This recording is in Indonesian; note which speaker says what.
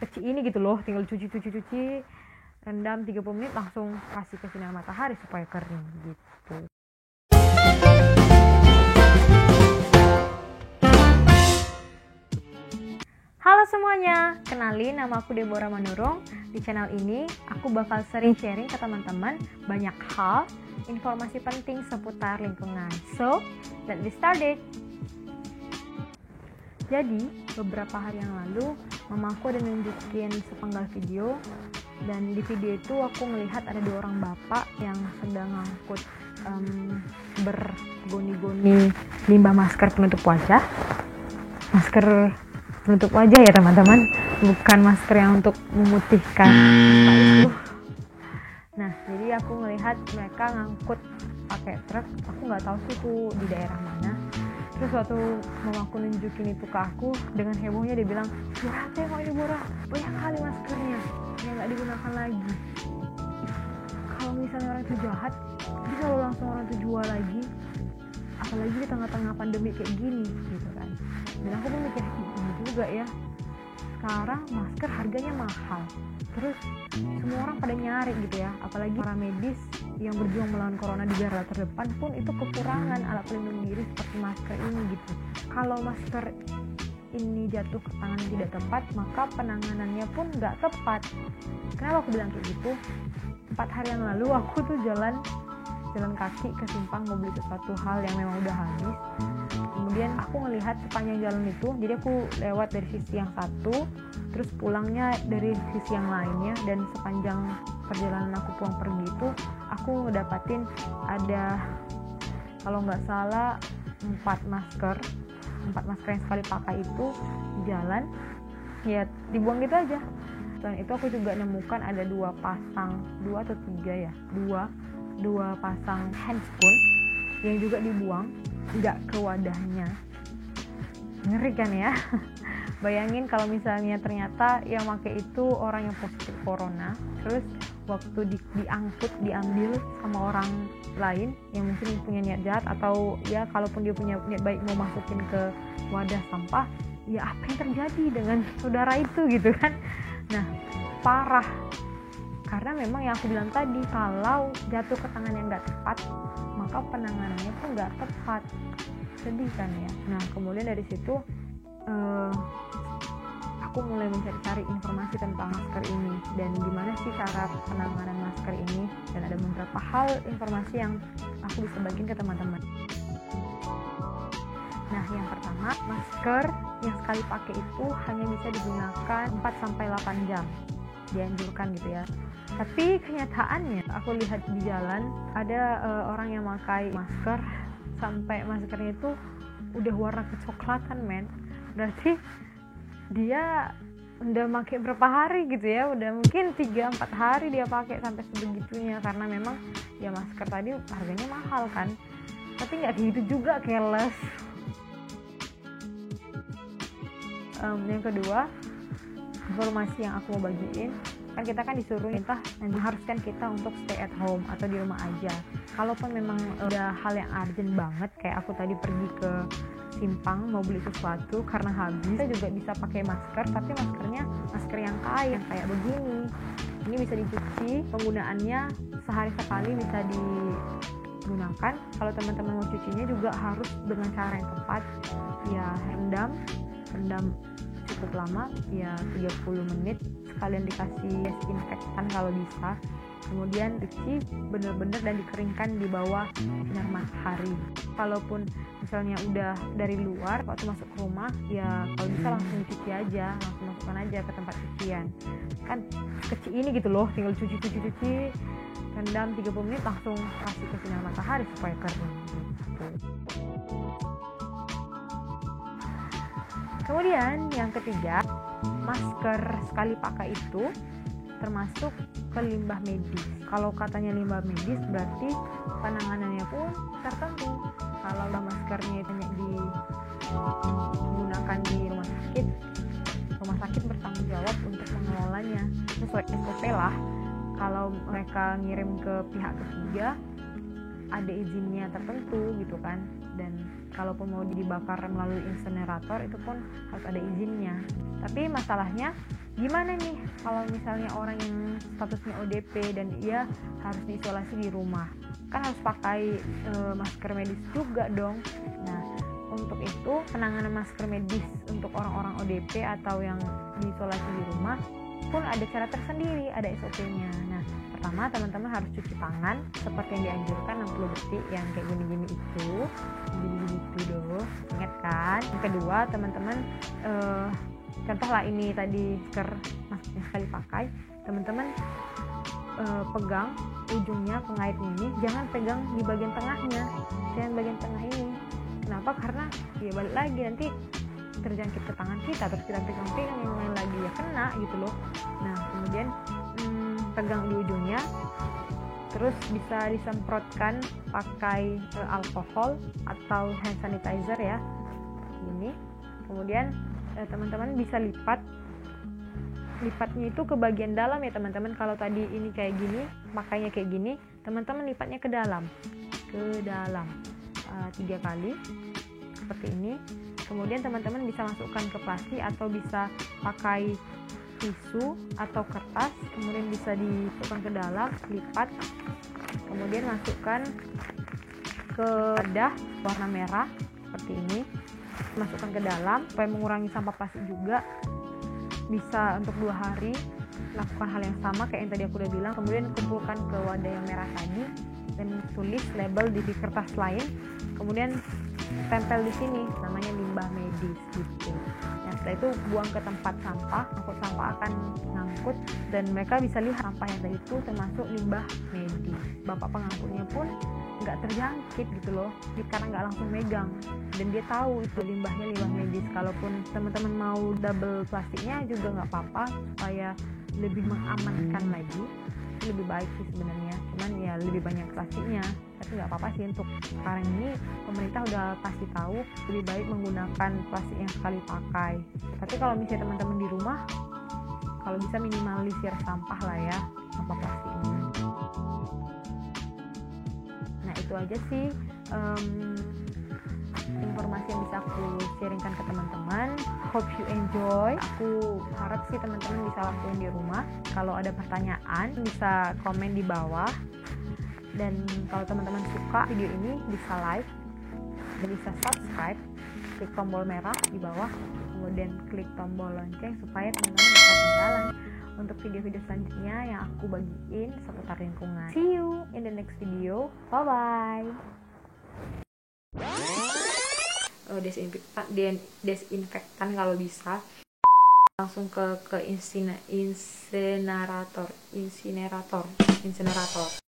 Speaker 1: kecil ini gitu loh, tinggal cuci, rendam 30 menit langsung kasih ke sinar matahari supaya kering gitu. Halo semuanya, kenalin nama aku Deborah Manurung. Di channel ini aku bakal sering sharing ke teman-teman banyak hal, informasi penting seputar lingkungan. So, let's get started. Jadi, beberapa hari yang lalu, mamaku ada nunjukin sepenggal video. Dan di video itu aku melihat ada 2 orang bapak yang sedang ngangkut bergoni-goni limbah masker penutup wajah. Masker penutup wajah ya teman-teman, bukan masker yang untuk memutihkan itu. Nah, jadi aku melihat mereka ngangkut pakai truk. Aku nggak tahu sih itu di daerah mana. Terus waktu mamaku nunjukin itu ke aku, dengan hebohnya dia bilang, "Borah, tengok ini Borah, banyak kali maskernya yang nggak digunakan lagi. Kalau misalnya orang itu jahat, bisa lo langsung orang itu jual lagi. Apalagi di tengah-tengah pandemi kayak gini," gitu kan. Dan aku pun mikir, ini juga ya, sekarang masker harganya mahal, terus semua orang pada nyari gitu ya, apalagi para medis yang berjuang melawan corona di garda terdepan pun itu kekurangan alat pelindung diri seperti masker ini gitu. Kalau masker ini jatuh ke tangan yang tidak tepat, maka penanganannya pun nggak tepat. Kenapa aku bilang kayak gitu? 4 hari yang lalu aku tuh jalan kaki ke Simpang mau beli sesuatu hal yang memang udah habis. Kemudian aku ngelihat sepanjang jalan itu, jadi aku lewat dari sisi yang satu, terus pulangnya dari sisi yang lainnya, dan sepanjang perjalanan aku pulang pergi itu, aku ngedapatin ada, kalau nggak salah, 4 masker yang sekali pakai itu di jalan, ya dibuang gitu aja. Selain itu aku juga nemukan ada 2 pasang handscoon yang juga dibuang, nggak ke wadahnya. Ngeri kan ya? Bayangin kalau misalnya ternyata yang pakai itu orang yang positif corona, terus waktu diambil sama orang lain yang mungkin punya niat jahat, atau ya kalaupun dia punya niat baik mau masukin ke wadah sampah, ya apa yang terjadi dengan saudara itu gitu kan. Nah, parah. Karena memang yang aku bilang tadi, kalau jatuh ke tangan yang nggak tepat, maka penanganannya pun nggak tepat. Sedih kan ya. Nah, kemudian dari situ aku mulai mencari-cari informasi tentang masker ini dan gimana sih cara penanganan masker ini, dan ada beberapa hal informasi yang aku bisa bagiin ke teman-teman. Nah, yang pertama, masker yang sekali pakai itu hanya bisa digunakan 4-8 jam, dianjurkan gitu ya. Tapi kenyataannya aku lihat di jalan ada orang yang pakai masker sampai maskernya itu udah warna kecoklatan, men. Berarti dia udah pakai berapa hari gitu ya, udah mungkin 3-4 hari dia pakai sampai sebegitunya, karena memang ya masker tadi harganya mahal kan. Tapi nggak gitu juga, careless. Yang kedua, informasi yang aku mau bagiin, kan kita kan disuruh entah mengharuskan kita untuk stay at home atau di rumah aja. Kalaupun memang udah hal yang urgent banget, kayak aku tadi pergi ke Simpang mau beli sesuatu karena habis, kita juga bisa pakai masker, tapi maskernya masker yang kain kayak begini. Ini bisa dicuci, penggunaannya sehari sekali bisa digunakan. Kalau teman-teman mau cucinya juga harus dengan cara yang tepat, ya rendam cukup lama, ya 30 menit, sekalian dikasih disinfektan kalau bisa. Kemudian cuci bener-bener dan dikeringkan di bawah sinar matahari. Kalaupun misalnya udah dari luar, waktu masuk ke rumah, ya kalau bisa langsung dicuci aja, langsung masukkan aja ke tempat cucian. Kan kecil ini gitu loh, tinggal cuci, rendam 30 menit langsung kasih ke sinar matahari supaya kering gitu. Kemudian yang ketiga, masker sekali pakai itu termasuk ke limbah medis. Kalau katanya limbah medis berarti penanganannya pun tertentu. Kalau maskernya itu digunakan di rumah sakit bertanggung jawab untuk mengelolanya sesuai SOP lah. Kalau mereka ngirim ke pihak ketiga, ada izinnya tertentu gitu kan. Dan kalaupun mau dibakar melalui insinerator, itu pun harus ada izinnya. Tapi masalahnya Gimana nih kalau misalnya orang yang statusnya ODP dan ia harus diisolasi di rumah? Kan harus pakai masker medis juga dong. Nah, untuk itu penanganan masker medis untuk orang-orang ODP atau yang diisolasi di rumah pun ada cara tersendiri, ada SOP-nya. Nah, pertama teman-teman harus cuci tangan seperti yang dianjurkan 60 detik, yang kayak gini-gini itu dong, ingat kan? Yang kedua, teman-teman contohlah ini tadi masker yang sekali pakai, teman-teman pegang ujungnya pengaitnya ini, jangan pegang di bagian tengahnya, jangan bagian tengah ini. Kenapa? Karena ya balik lagi nanti terjangkit ke tangan kita, terus kita pegang-pegang yang lain lagi, ya kena gitu loh. Nah, kemudian pegang di ujungnya, terus bisa disemprotkan pakai alkohol atau hand sanitizer ya, ini. Kemudian teman-teman bisa lipatnya itu ke bagian dalam ya teman-teman. Kalau tadi ini kayak gini, makanya kayak gini, teman-teman lipatnya ke dalam 3 kali seperti ini. Kemudian teman-teman bisa masukkan ke plastik atau bisa pakai tisu atau kertas, kemudian bisa dimasukkan ke dalam, lipat, kemudian masukkan ke wadah warna merah seperti ini, masukkan ke dalam supaya mengurangi sampah plastik juga. Bisa untuk 2 hari lakukan hal yang sama kayak yang tadi aku udah bilang. Kemudian kumpulkan ke wadah yang merah tadi dan tulis label di kertas lain, kemudian tempel di sini, namanya limbah medis gitu. Nah, setelah itu buang ke tempat sampah, angkut sampah akan ngangkut dan mereka bisa lihat sampah yang tadi itu termasuk limbah medis. Bapak pengangkutnya pun nggak terjangkit gitu loh, karena nggak langsung megang dan dia tahu itu limbahnya limbah medis. Kalaupun teman-teman mau double plastiknya juga nggak apa-apa, supaya lebih mengamankan lagi, lebih baik sih sebenarnya, cuman ya lebih banyak plastiknya, tapi nggak apa-apa sih. Untuk sekarang ini pemerintah udah pasti tahu lebih baik menggunakan plastik yang sekali pakai. Tapi kalau misalnya teman-teman di rumah, kalau bisa minimalisir sampah lah ya, sampah plastik ini. Nah, itu aja sih informasi yang bisa aku sharingkan ke teman-teman. Hope you enjoy. Aku harap sih teman-teman bisa lakuin di rumah. Kalau ada pertanyaan bisa komen di bawah. Dan kalau teman-teman suka video ini bisa like dan bisa subscribe, klik tombol merah di bawah, kemudian klik tombol lonceng supaya teman-teman bisa ketinggalan untuk video-video selanjutnya yang aku bagiin seputar lingkungan. See you in the next video. Bye bye. Desinfektan kalau bisa langsung ke insinerator.